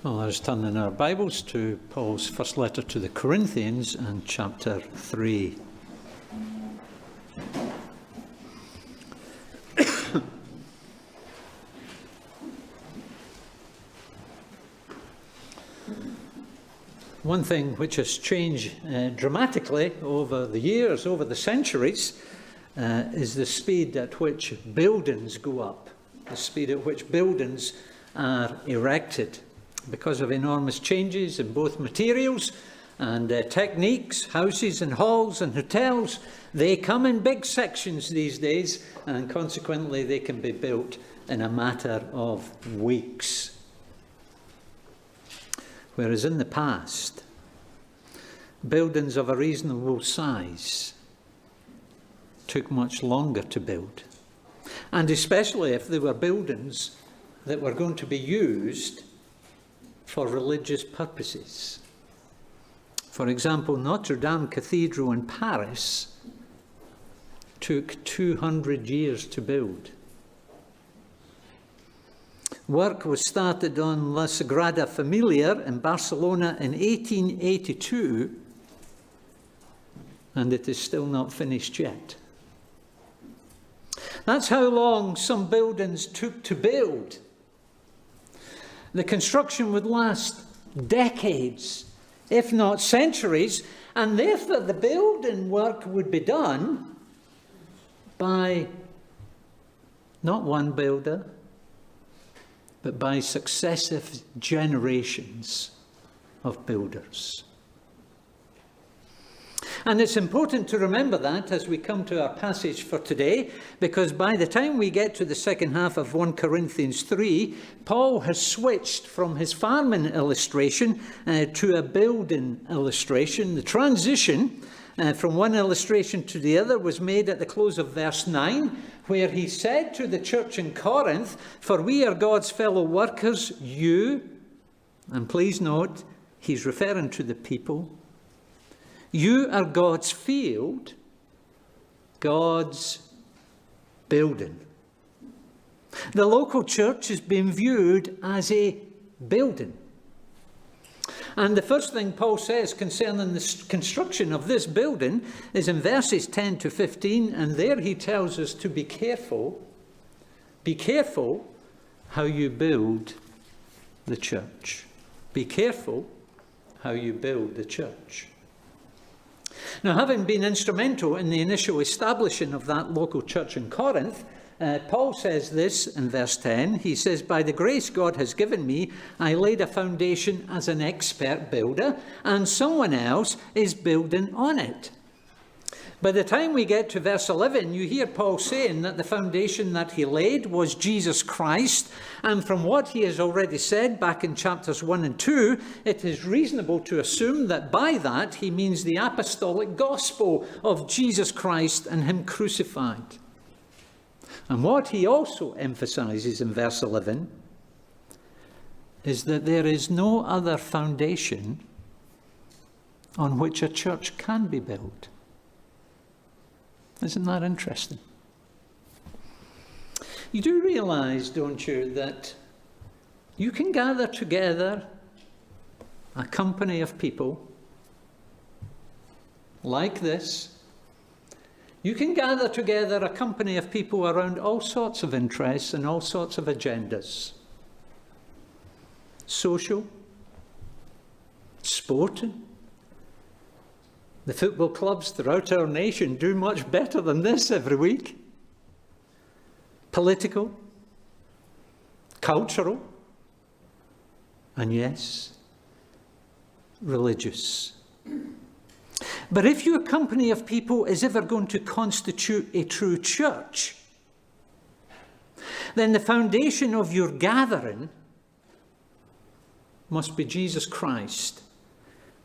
Well, let us turn in our Bibles to Paul's first letter to the Corinthians and chapter 3. One thing which has changed dramatically over the years, over the centuries, is the speed at which buildings go up, the speed at which buildings are erected. Because of enormous changes in both materials and techniques, houses and halls and hotels, they come in big sections these days, and consequently they can be built in a matter of weeks. Whereas in the past, buildings of a reasonable size took much longer to build. And especially if they were buildings that were going to be used for religious purposes. For example, Notre Dame Cathedral in Paris took 200 years to build. Work was started on La Sagrada Familia in Barcelona in 1882, and it is still not finished yet. That's how long some buildings took to build. The construction would last decades, if not centuries, and therefore the building work would be done by not one builder, but by successive generations of builders. And it's important to remember that as we come to our passage for today, because by the time we get to the second half of 1 Corinthians 3, Paul has switched from his farming illustration to a building illustration. The transition from one illustration to the other was made at the close of verse 9, where he said to the church in Corinth, "For we are God's fellow workers, you," and please note, he's referring to the people, "you are God's field, God's building." The local church is being viewed as a building. And the first thing Paul says concerning the construction of this building is in verses 10 to 15, and there he tells us to be careful how you build the church. Be careful how you build the church. Now, having been instrumental in the initial establishing of that local church in Corinth, Paul says this in verse 10. He says, "By the grace God has given me, I laid a foundation as an expert builder, and someone else is building on it." By the time we get to verse 11, you hear Paul saying that the foundation that he laid was Jesus Christ. And from what he has already said back in chapters 1 and 2, it is reasonable to assume that by that he means the apostolic gospel of Jesus Christ and him crucified. And what he also emphasizes in verse 11 is that there is no other foundation on which a church can be built. Isn't that interesting? You do realize, don't you, that you can gather together a company of people like this. You can gather together a company of people around all sorts of interests and all sorts of agendas. Social, sporting. The football clubs throughout our nation do much better than this every week. Political, cultural, and yes, religious. But if your company of people is ever going to constitute a true church, then the foundation of your gathering must be Jesus Christ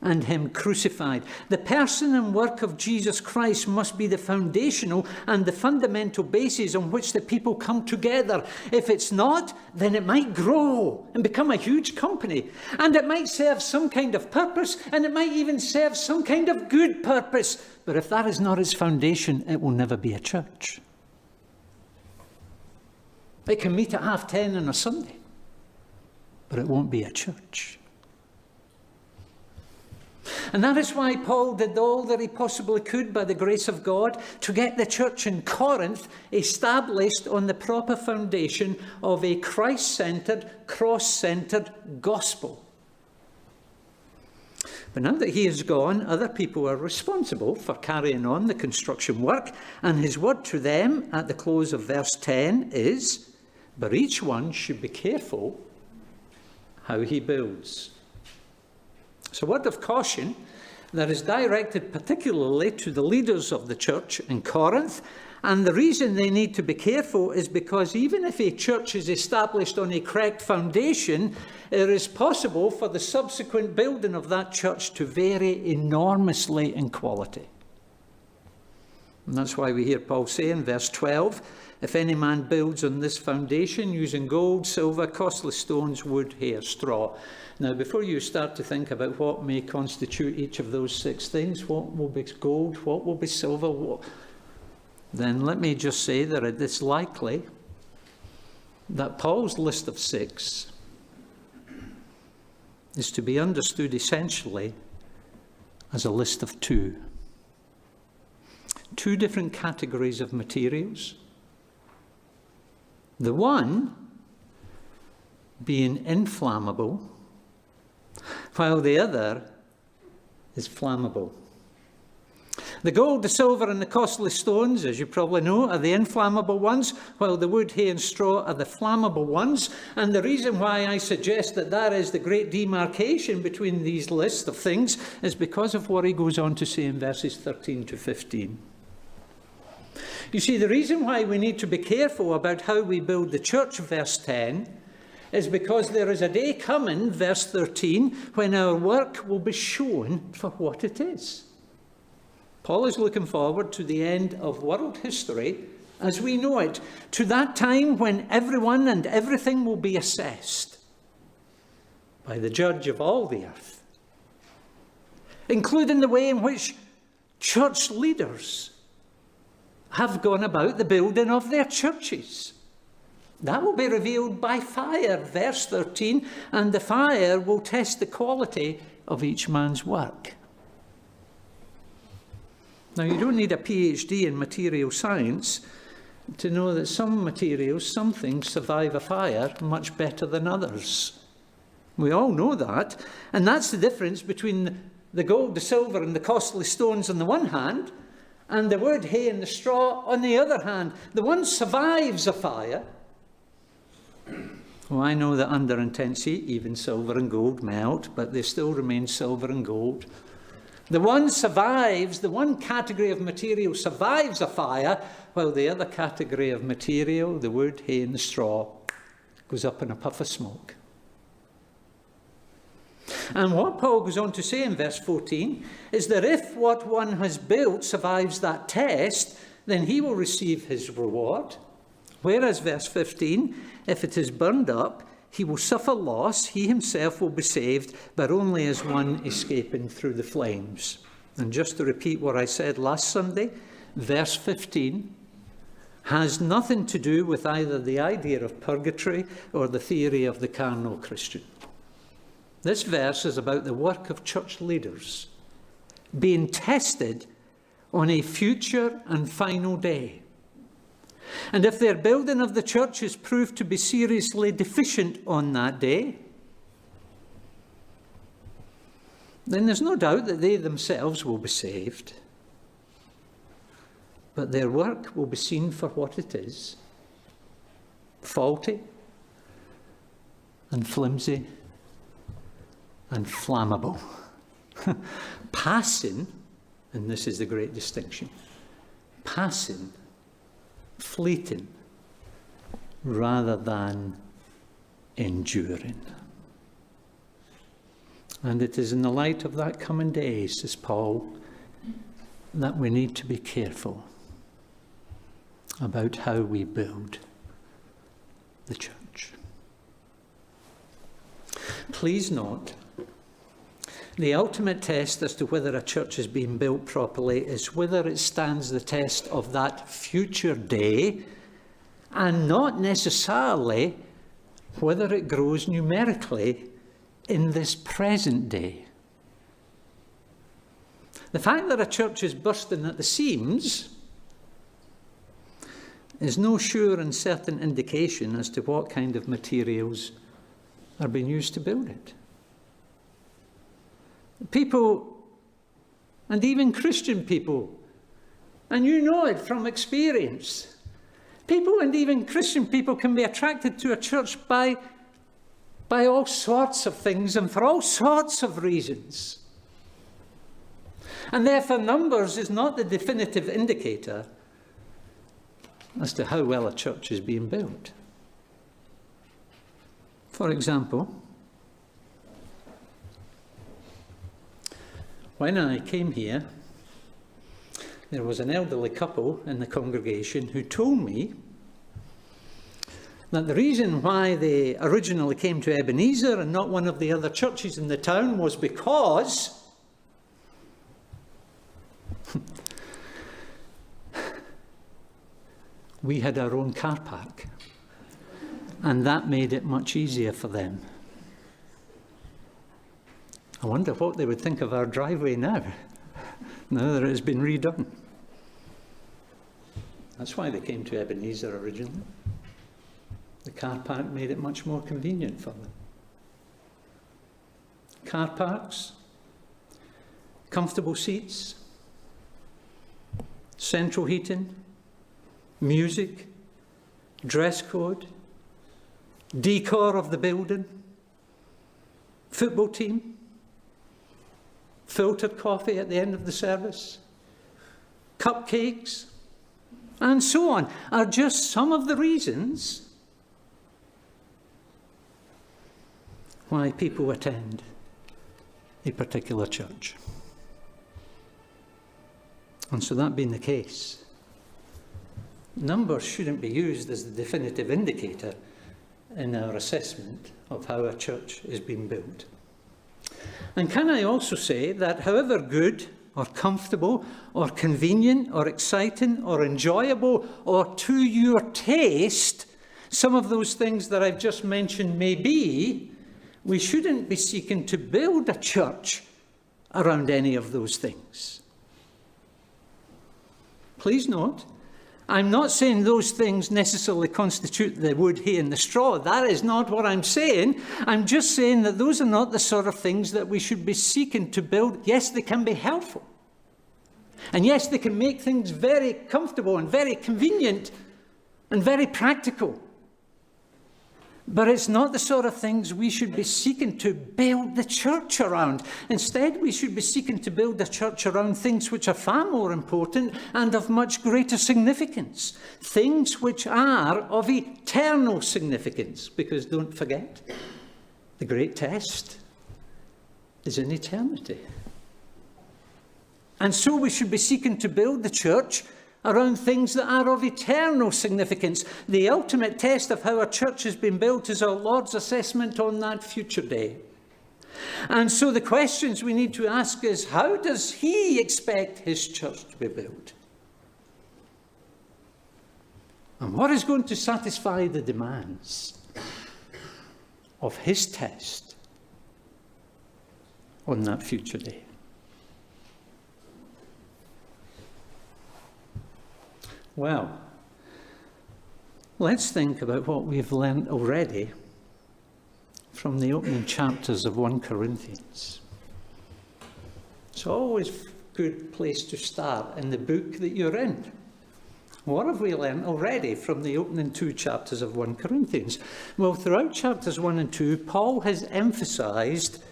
and him crucified. The person and work of Jesus Christ must be the foundational and the fundamental basis on which the people come together. If it's not, then it might grow and become a huge company. And it might serve some kind of purpose, and it might even serve some kind of good purpose. But if that is not its foundation, it will never be a church. It can meet at 10:30 on a Sunday. but it won't be a church. And that is why Paul did all that he possibly could by the grace of God to get the church in Corinth established on the proper foundation of a Christ-centered, cross-centered gospel. But now that he is gone, other people are responsible for carrying on the construction work, and his word to them at the close of verse 10 is, "But each one should be careful how he builds." It's a word of caution that is directed particularly to the leaders of the church in Corinth, and the reason they need to be careful is because even if a church is established on a correct foundation, it is possible for the subsequent building of that church to vary enormously in quality. And that's why we hear Paul say in verse 12, "If any man builds on this foundation using gold, silver, costly stones, wood, hay, straw." Now, before you start to think about what may constitute each of those 6 things, what will be gold, what will be silver, then let me just say that it is likely that Paul's list of 6 is to be understood essentially as a list of 2. 2 different categories of materials. The one being inflammable, while the other is flammable. The gold, the silver, and the costly stones, as you probably know, are the inflammable ones, while the wood, hay, and straw are the flammable ones. And the reason why I suggest that that is the great demarcation between these lists of things is because of what he goes on to say in verses 13 to 15. You see, the reason why we need to be careful about how we build the church, verse 10, is because there is a day coming, verse 13, when our work will be shown for what it is. Paul is looking forward to the end of world history as we know it, to that time when everyone and everything will be assessed by the judge of all the earth, including the way in which church leaders have gone about the building of their churches. That will be revealed by fire, verse 13, and the fire will test the quality of each man's work. Now, you don't need a PhD in material science to know that some materials, some things survive a fire much better than others. We all know that, and that's the difference between the gold, the silver, and the costly stones on the one hand, and the wood, hay, and the straw on the other hand. The one survives a fire. Well, I know that under intense heat, even silver and gold melt, but they still remain silver and gold. The one survives, the one category of material survives a fire, while the other category of material, the wood, hay, and the straw, goes up in a puff of smoke. And what Paul goes on to say in verse 14 is that if what one has built survives that test, then he will receive his reward. Whereas, verse 15, if it is burned up, he will suffer loss, he himself will be saved, but only as one escaping through the flames. And just to repeat what I said last Sunday, verse 15 has nothing to do with either the idea of purgatory or the theory of the carnal Christian. This verse is about the work of church leaders being tested on a future and final day. And if their building of the church is proved to be seriously deficient on that day, then there's no doubt that they themselves will be saved. But their work will be seen for what it is: faulty and flimsy and flammable. Passing, and this is the great distinction, passing, fleeting, rather than enduring. And it is in the light of that coming day, says Paul, that we need to be careful about how we build the church. Please note, the ultimate test as to whether a church is being built properly is whether it stands the test of that future day, and not necessarily whether it grows numerically in this present day. The fact that a church is bursting at the seams is no sure and certain indication as to what kind of materials are being used to build it. People, and even Christian people, and you know it from experience, people and even Christian people can be attracted to a church by all sorts of things and for all sorts of reasons. And therefore, numbers is not the definitive indicator as to how well a church is being built. For example, when I came here, there was an elderly couple in the congregation who told me that the reason why they originally came to Ebenezer and not one of the other churches in the town was because we had our own car park, and that made it much easier for them. I wonder what they would think of our driveway now that it has been redone. That's why they came to Ebenezer originally. The car park made it much more convenient for them. Car parks, comfortable seats, central heating, music, dress code, decor of the building, football team, filtered coffee at the end of the service, cupcakes, and so on, are just some of the reasons why people attend a particular church. And so that being the case, numbers shouldn't be used as the definitive indicator in our assessment of how a church is being built. And can I also say that however good or comfortable or convenient or exciting or enjoyable or to your taste some of those things that I've just mentioned may be, we shouldn't be seeking to build a church around any of those things. Please note, I'm not saying those things necessarily constitute the wood, hay and the straw. That is not what I'm saying. I'm just saying that those are not the sort of things that we should be seeking to build. Yes, they can be helpful. And yes, they can make things very comfortable and very convenient and very practical. But it's not the sort of things we should be seeking to build the church around. Instead, we should be seeking to build the church around things which are far more important and of much greater significance. Things which are of eternal significance. Because don't forget, the great test is in eternity. And so we should be seeking to build the church around things that are of eternal significance. The ultimate test of how a church has been built is our Lord's assessment on that future day. And so the questions we need to ask is, how does he expect his church to be built? And what is going to satisfy the demands of his test on that future day? Well, let's think about what we've learnt already from the opening chapters of 1 Corinthians. It's always a good place to start in the book that you're in. What have we learnt already from the opening 2 chapters of 1 Corinthians? Well, throughout chapters 1 and 2, Paul has emphasised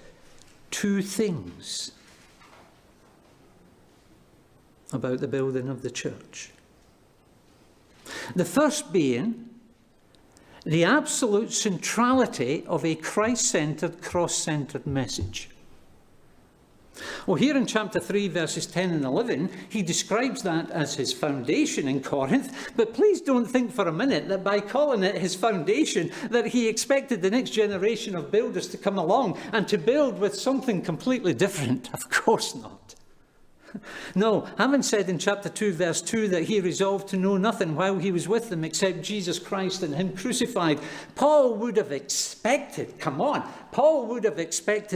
2 things about the building of the church. The first being the absolute centrality of a Christ-centred, cross-centred message. Well, here in chapter 3, verses 10 and 11, he describes that as his foundation in Corinth. But please don't think for a minute that by calling it his foundation, that he expected the next generation of builders to come along and to build with something completely different. Of course not. No, having said in chapter 2, verse 2, that he resolved to know nothing while he was with them except Jesus Christ and him crucified, Paul would have expected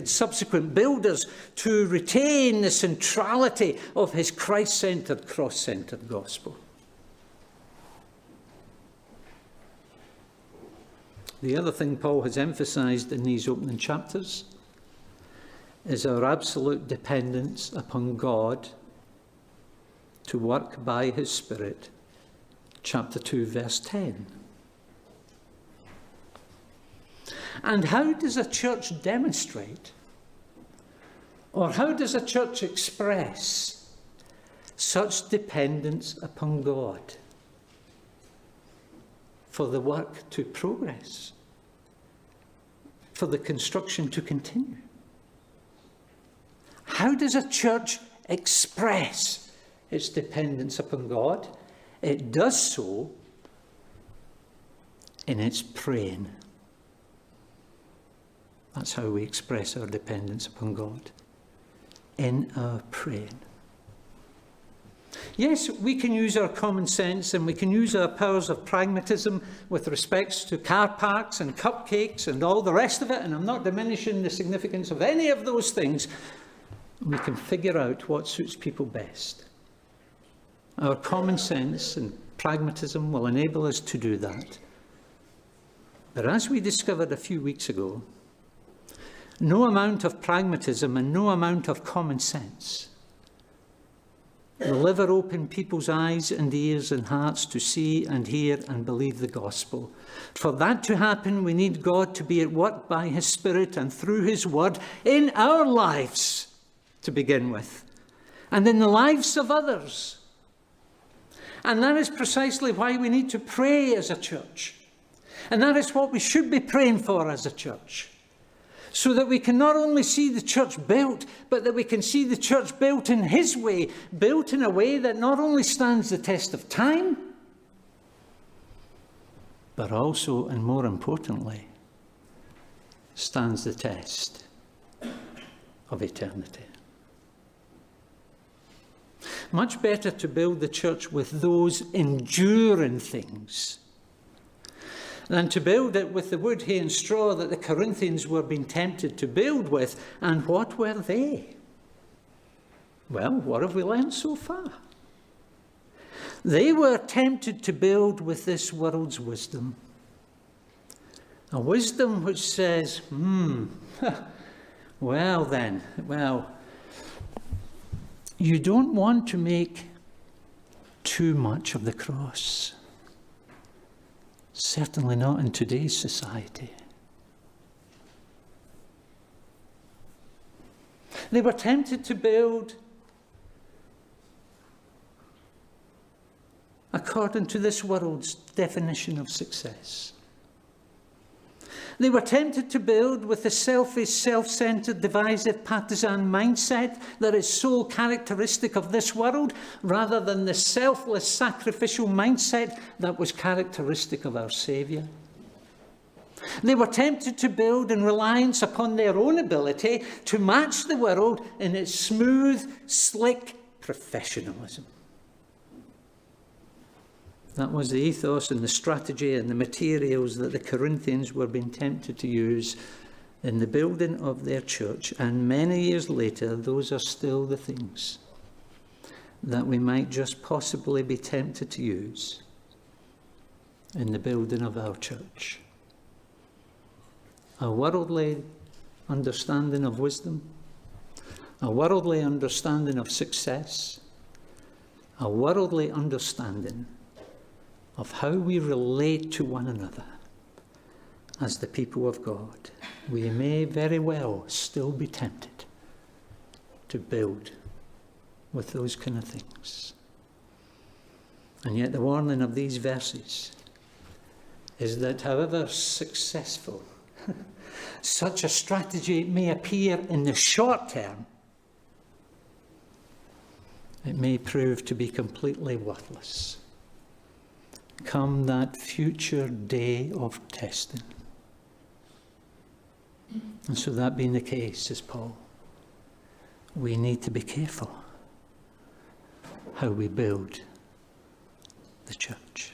subsequent builders to retain the centrality of his Christ-centered, cross-centered gospel. The other thing Paul has emphasized in these opening chapters is our absolute dependence upon God to work by his Spirit. Chapter 2, verse 10. And how does a church demonstrate, or how does a church express such dependence upon God for the work to progress, for the construction to continue? How does a church express its dependence upon God? It does so in its praying. That's how we express our dependence upon God, in our praying. Yes, we can use our common sense and we can use our powers of pragmatism with respects to car parks and cupcakes and all the rest of it, and I'm not diminishing the significance of any of those things. We can figure out what suits people best. Our common sense and pragmatism will enable us to do that. But as we discovered a few weeks ago, no amount of pragmatism and no amount of common sense will ever open people's eyes and ears and hearts to see and hear and believe the gospel. For that to happen, we need God to be at work by his Spirit and through his word in our lives, to begin with, and in the lives of others. And that is precisely why we need to pray as a church. And that is what we should be praying for as a church. So that we can not only see the church built, but that we can see the church built in his way, built in a way that not only stands the test of time, but also, and more importantly, stands the test of eternity. Much better to build the church with those enduring things than to build it with the wood, hay and straw that the Corinthians were being tempted to build with. And what were they? Well, what have we learned so far? They were tempted to build with this world's wisdom. A wisdom which says, you don't want to make too much of the cross. Certainly not in today's society. They were tempted to build according to this world's definition of success. They were tempted to build with the selfish, self-centered, divisive, partisan mindset that is so characteristic of this world, rather than the selfless, sacrificial mindset that was characteristic of our Saviour. They were tempted to build in reliance upon their own ability to match the world in its smooth, slick professionalism. That was the ethos and the strategy and the materials that the Corinthians were being tempted to use in the building of their church. And many years later, those are still the things that we might just possibly be tempted to use in the building of our church. A worldly understanding of wisdom, a worldly understanding of success, a worldly understanding of how we relate to one another as the people of God. We may very well still be tempted to build with those kind of things. And yet the warning of these verses is that however successful such a strategy may appear in the short term, it may prove to be completely worthless come that future day of testing. And so that being the case, says Paul, we need to be careful how we build the church.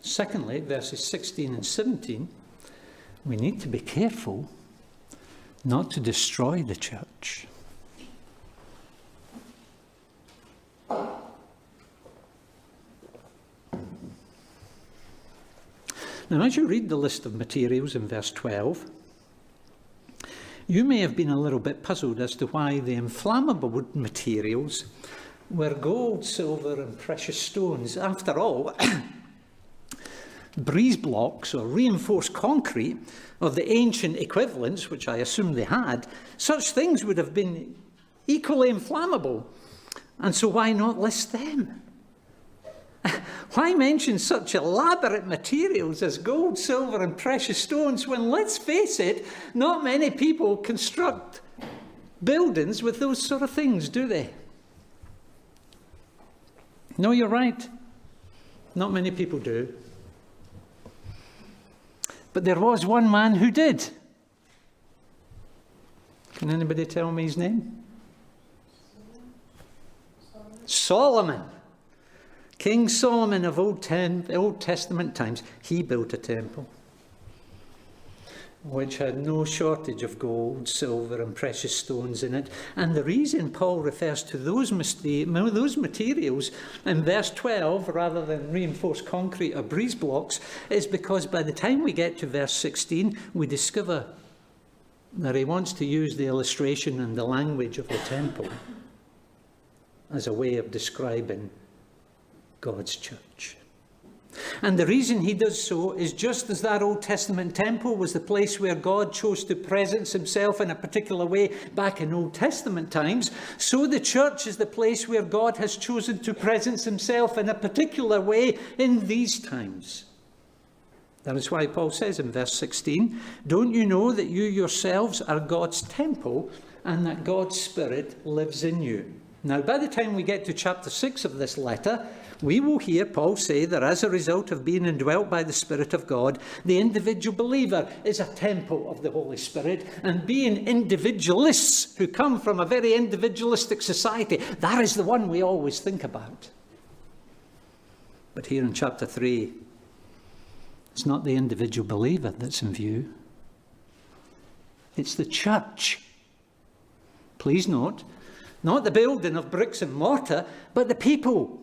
Secondly, verses 16 and 17, we need to be careful not to destroy the church. Now, as you read the list of materials in verse 12, you may have been a little bit puzzled as to why the inflammable wood materials were gold, silver, and precious stones. After all, breeze blocks or reinforced concrete, or the ancient equivalents, which I assume they had, such things would have been equally inflammable. And so why not list them? Why mention such elaborate materials as gold, silver, and precious stones when, let's face it, not many people construct buildings with those sort of things, do they? No, you're right. Not many people do. But there was one man who did. Can anybody tell me his name? Solomon. King Solomon of Old Testament times, he built a temple which had no shortage of gold, silver, and precious stones in it. And the reason Paul refers to those materials in verse 12 rather than reinforced concrete or breeze blocks is because by the time we get to verse 16, we discover that he wants to use the illustration and the language of the temple as a way of describing God's church. And the reason he does so is just as that Old Testament temple was the place where God chose to presence himself in a particular way back in Old Testament times, so the church is the place where God has chosen to presence himself in a particular way in these times. That is why Paul says in verse 16, "Don't you know that you yourselves are God's temple and that God's Spirit lives in you?" Now, by the time we get to chapter 6 of this letter, we will hear Paul say that as a result of being indwelt by the Spirit of God, the individual believer is a temple of the Holy Spirit, and being individualists who come from a very individualistic society, that is the one we always think about. But here in chapter 3, it's not the individual believer that's in view. It's the church. Please note, not the building of bricks and mortar, but the people.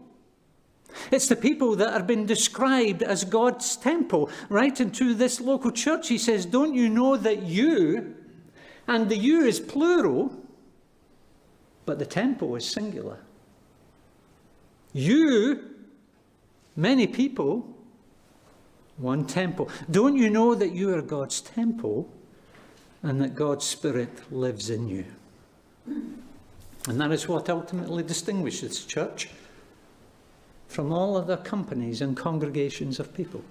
It's the people that are being described as God's temple. Right into this local church, he says, "Don't you know that you," and the "you" is plural, but the temple is singular. You, many people, one temple. Don't you know that you are God's temple and that God's Spirit lives in you? And that is what ultimately distinguishes the church from all other companies and congregations of people.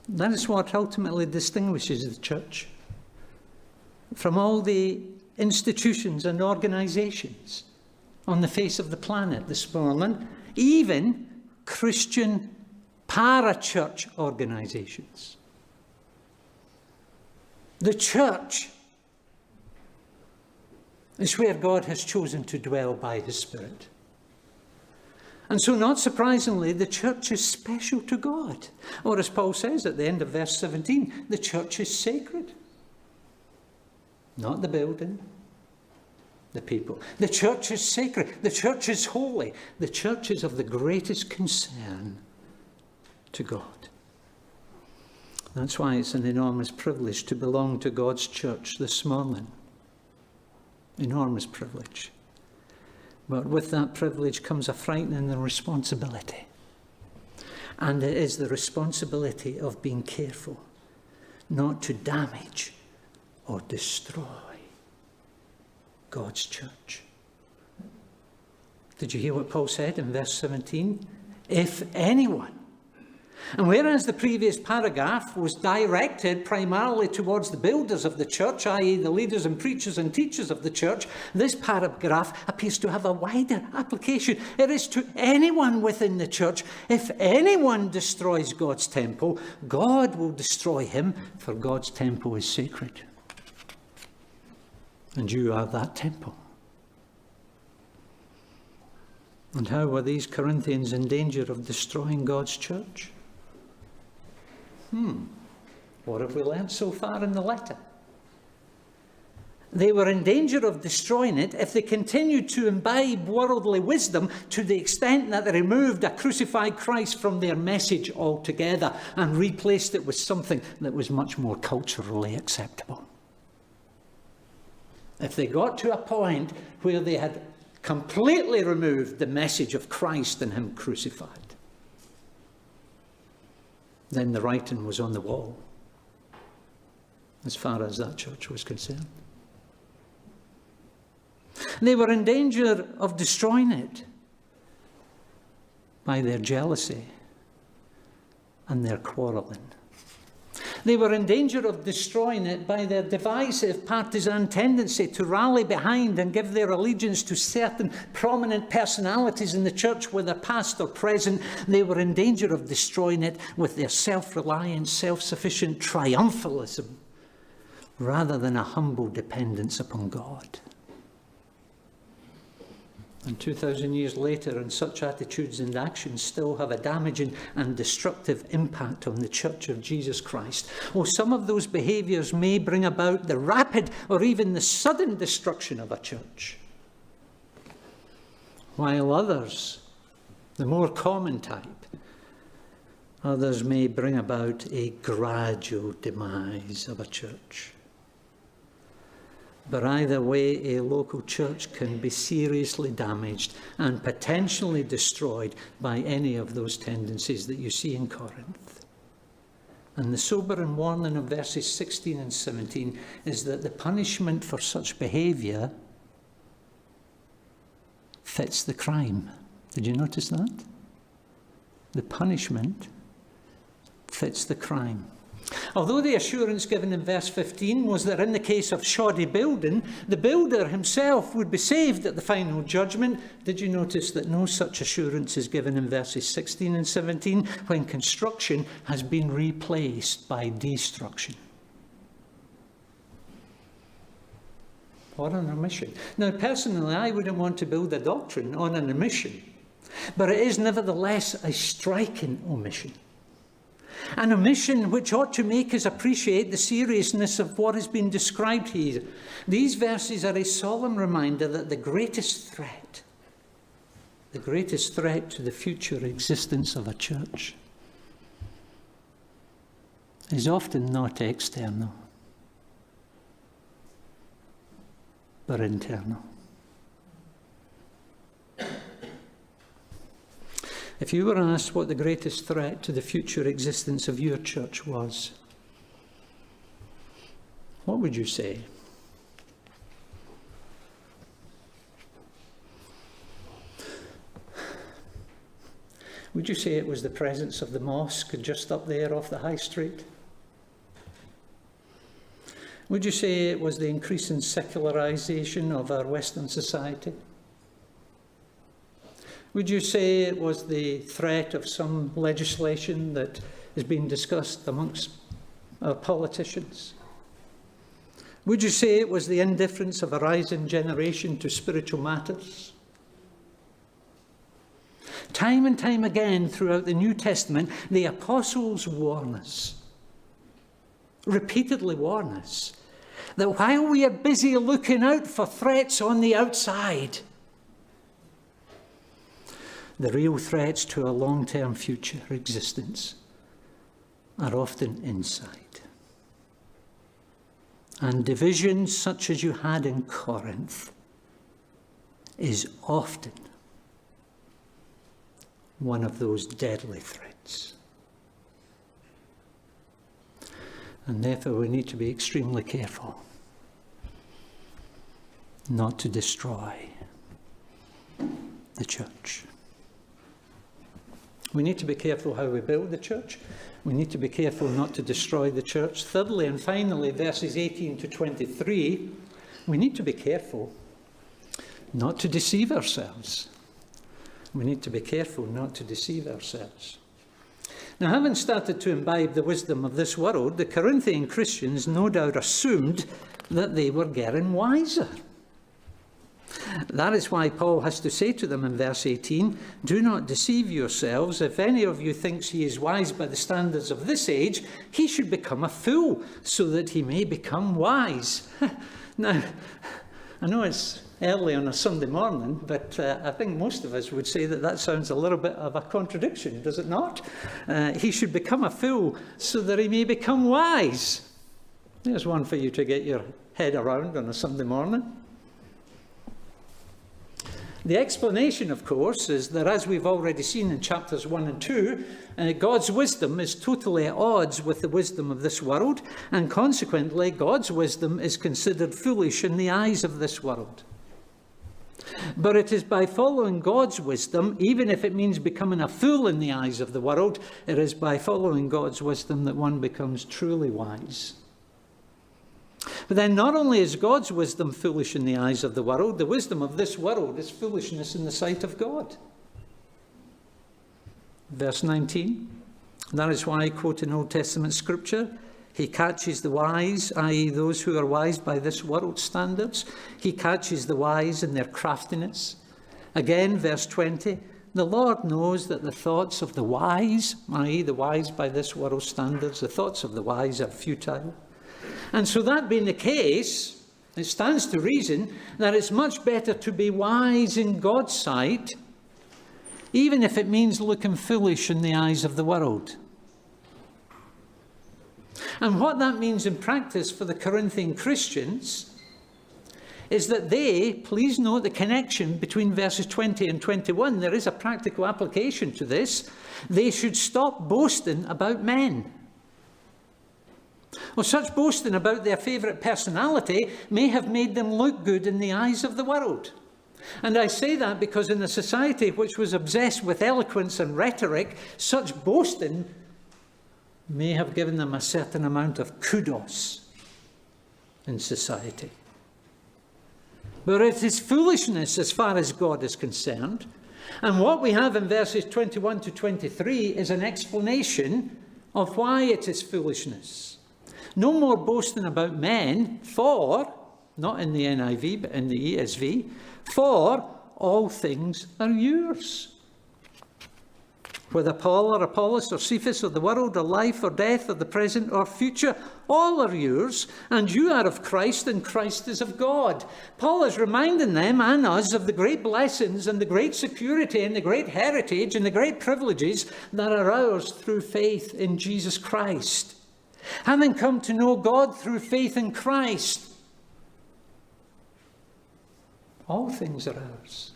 That is what ultimately distinguishes the church from all the institutions and organizations on the face of the planet this morning, even Christian para-church organizations. The church is where God has chosen to dwell by his Spirit. And so, not surprisingly, the church is special to God. Or as Paul says at the end of verse 17, the church is sacred. Not the building, the people. The church is sacred. The church is holy. The church is of the greatest concern to God. That's why it's an enormous privilege to belong to God's church this morning. Enormous privilege. But with that privilege comes a frightening responsibility. And it is the responsibility of being careful not to damage or destroy God's church. Did you hear what Paul said in verse 17? If anyone. And whereas the previous paragraph was directed primarily towards the builders of the church, i.e. the leaders and preachers and teachers of the church, this paragraph appears to have a wider application. It is to anyone within the church. If anyone destroys God's temple, God will destroy him, for God's temple is sacred. And you are that temple. And how were these Corinthians in danger of destroying God's church? What have we learnt so far in the letter? They were in danger of destroying it if they continued to imbibe worldly wisdom to the extent that they removed a crucified Christ from their message altogether and replaced it with something that was much more culturally acceptable. If they got to a point where they had completely removed the message of Christ and Him crucified, then the writing was on the wall as far as that church was concerned. They were in danger of destroying it by their jealousy and their quarrelling. They were in danger of destroying it by their divisive partisan tendency to rally behind and give their allegiance to certain prominent personalities in the church, whether past or present. They were in danger of destroying it with their self-reliant, self-sufficient triumphalism rather than a humble dependence upon God. And 2,000 years later, and such attitudes and actions still have a damaging and destructive impact on the Church of Jesus Christ. Some of those behaviours may bring about the rapid or even the sudden destruction of a church, while others, the more common type, others may bring about a gradual demise of a church. But either way, a local church can be seriously damaged and potentially destroyed by any of those tendencies that you see in Corinth. And the sobering warning of verses 16 and 17 is that the punishment for such behaviour fits the crime. Did you notice that? The punishment fits the crime. Although the assurance given in verse 15 was that in the case of shoddy building, the builder himself would be saved at the final judgment, did you notice that no such assurance is given in verses 16 and 17 when construction has been replaced by destruction? What an omission. Now, personally, I wouldn't want to build a doctrine on an omission, but it is nevertheless a striking omission. An omission which ought to make us appreciate the seriousness of what has been described here. These verses are a solemn reminder that the greatest threat to the future existence of a church is often not external, but internal. If you were asked what the greatest threat to the future existence of your church was, what would you say? Would you say it was the presence of the mosque just up there off the high street? Would you say it was the increasing secularization of our Western society? Would you say it was the threat of some legislation that is being discussed amongst our politicians? Would you say it was the indifference of a rising generation to spiritual matters? Time and time again throughout the New Testament, the apostles warn us, repeatedly warn us, that while we are busy looking out for threats on the outside, the real threats to a long-term future existence are often inside. And division such as you had in Corinth is often one of those deadly threats. And therefore we need to be extremely careful not to destroy the church. We need to be careful how we build the church. We need to be careful not to destroy the church. Thirdly and finally, verses 18 to 23, we need to be careful not to deceive ourselves. We need to be careful not to deceive ourselves. Now, having started to imbibe the wisdom of this world, the Corinthian Christians no doubt assumed that they were getting wiser. That is why Paul has to say to them in verse 18, "Do not deceive yourselves. If any of you thinks he is wise by the standards of this age, he should become a fool, so that he may become wise." Now, I know it's early on a Sunday morning, but I think most of us would say that that sounds a little bit of a contradiction, does it not? He should become a fool, so that he may become wise. There's one for you to get your head around on a Sunday morning. The explanation, of course, is that, as we've already seen in chapters 1 and 2, God's wisdom is totally at odds with the wisdom of this world, and consequently, God's wisdom is considered foolish in the eyes of this world. But it is by following God's wisdom, even if it means becoming a fool in the eyes of the world, it is by following God's wisdom that one becomes truly wise. But then not only is God's wisdom foolish in the eyes of the world, the wisdom of this world is foolishness in the sight of God. Verse 19, that is why I quote an Old Testament scripture, "He catches the wise," i.e. those who are wise by this world's standards. He catches the wise in their craftiness. Again, verse 20, "The Lord knows that the thoughts of the wise," i.e. the wise by this world's standards, the thoughts of the wise are futile. And so, that being the case, it stands to reason that it's much better to be wise in God's sight, even if it means looking foolish in the eyes of the world. And what that means in practice for the Corinthian Christians is that they, please note the connection between verses 20 and 21, there is a practical application to this, they should stop boasting about men. Well, such boasting about their favourite personality may have made them look good in the eyes of the world. And I say that because in a society which was obsessed with eloquence and rhetoric, such boasting may have given them a certain amount of kudos in society. But it is foolishness as far as God is concerned. And what we have in verses 21 to 23 is an explanation of why it is foolishness. No more boasting about men, for, not in the NIV, but in the ESV, for all things are yours. Whether Paul or Apollos or Cephas or the world or life or death or the present or future, all are yours, and you are of Christ, and Christ is of God. Paul is reminding them and us of the great blessings and the great security and the great heritage and the great privileges that are ours through faith in Jesus Christ. Having come to know God through faith in Christ, all things are ours.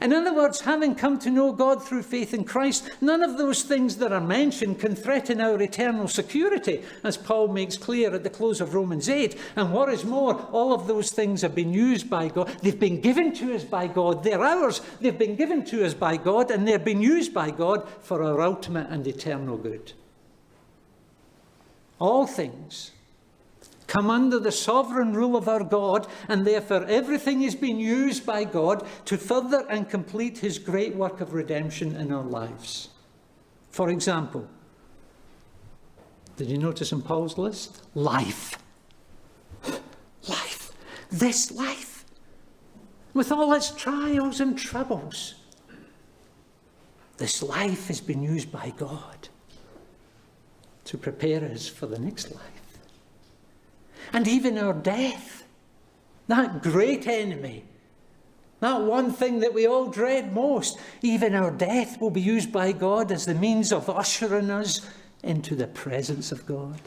In other words, having come to know God through faith in Christ, none of those things that are mentioned can threaten our eternal security, as Paul makes clear at the close of Romans 8. And what is more, all of those things have been used by God. They've been given to us by God. They're ours. They've been given to us by God, and they've been used by God for our ultimate and eternal good. All things come under the sovereign rule of our God, and therefore everything is being used by God to further and complete his great work of redemption in our lives. For example, did you notice in Paul's list? Life. Life. This life. With all its trials and troubles. This life has been used by God to prepare us for the next life. And even our death, that great enemy, that one thing that we all dread most, even our death will be used by God as the means of ushering us into the presence of God.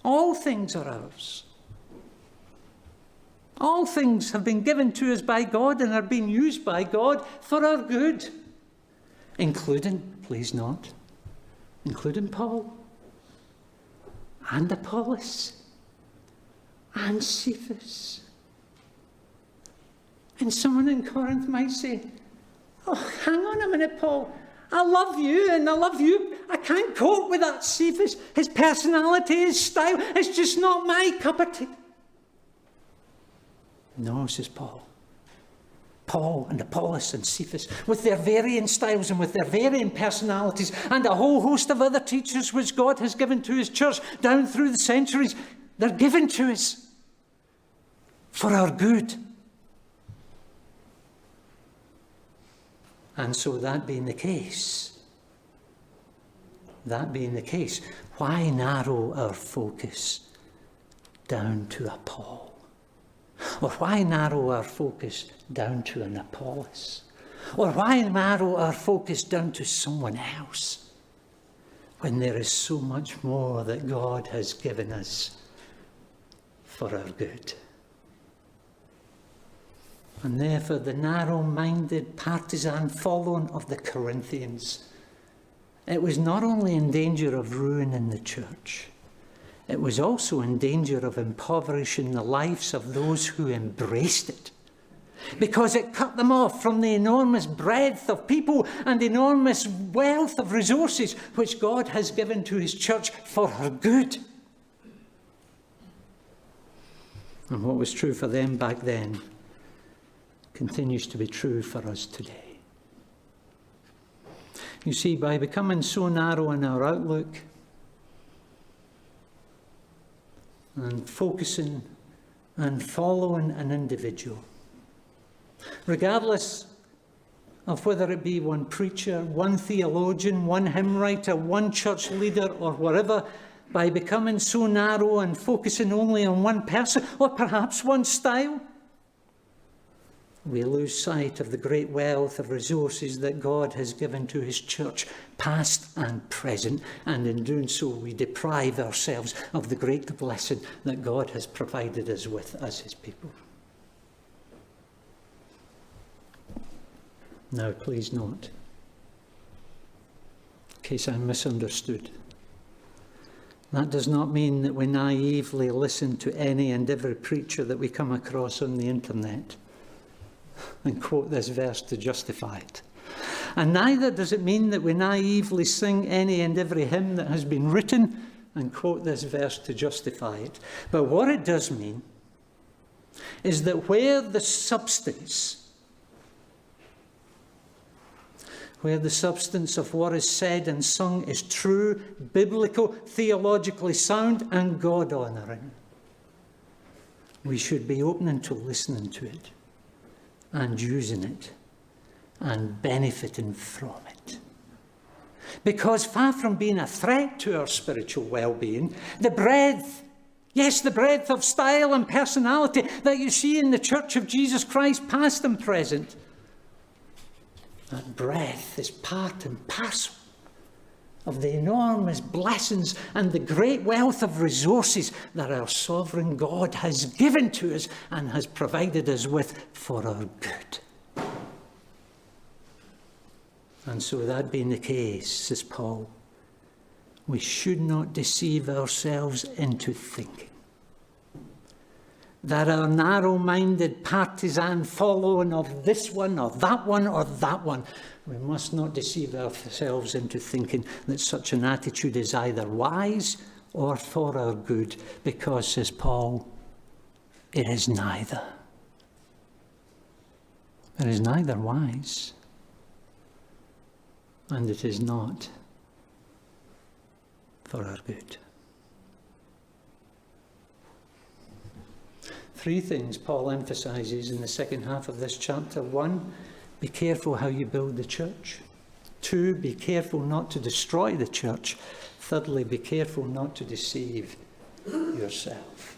All things are ours. All things have been given to us by God and are being used by God for our good, including, please note, including Paul and Apollos and Cephas. And someone in Corinth might say, "Oh, hang on a minute, Paul. I love you and I love you. I can't cope with that Cephas. His personality, his style, it's just not my cup of tea." No, says Paul. Paul and Apollos and Cephas, with their varying styles and with their varying personalities, and a whole host of other teachers which God has given to his church down through the centuries. They're given to us for our good. And so that being the case, why narrow our focus down to a Paul? Or why narrow our focus down to an Apollos? Or why narrow our focus down to someone else when there is so much more that God has given us for our good? And therefore the narrow-minded partisan following of the Corinthians, it was not only in danger of ruining the church, it was also in danger of impoverishing the lives of those who embraced it, because it cut them off from the enormous breadth of people and enormous wealth of resources which God has given to his church for her good. And what was true for them back then continues to be true for us today. You see, by becoming so narrow in our outlook and focusing and following an individual, regardless of whether it be one preacher, one theologian, one hymn writer, one church leader, or whatever, by becoming so narrow and focusing only on one person, or perhaps one style, we lose sight of the great wealth of resources that God has given to his church, past and present, and in doing so we deprive ourselves of the great blessing that God has provided us with as his people. Now, please note, in case I'm misunderstood, that does not mean that we naively listen to any and every preacher that we come across on the internet and quote this verse to justify it. And neither does it mean that we naively sing any and every hymn that has been written and quote this verse to justify it. But what it does mean is that where the substance of what is said and sung is true, biblical, theologically sound, and God-honouring, we should be open to listening to it and using it and benefiting from it. Because far from being a threat to our spiritual well-being, the breadth of style and personality that you see in the Church of Jesus Christ, past and present, that breadth is part and parcel of the enormous blessings and the great wealth of resources that our sovereign God has given to us and has provided us with for our good. And so that being the case, says Paul, we should not deceive ourselves into thinking that our narrow-minded partisan following of this one or that one or that one, we must not deceive ourselves into thinking that such an attitude is either wise or for our good, because, says Paul, it is neither. It is neither wise, and it is not for our good. Three things Paul emphasises in the second half of this chapter. 1, be careful how you build the church. 2, be careful not to destroy the church. Thirdly, be careful not to deceive yourself.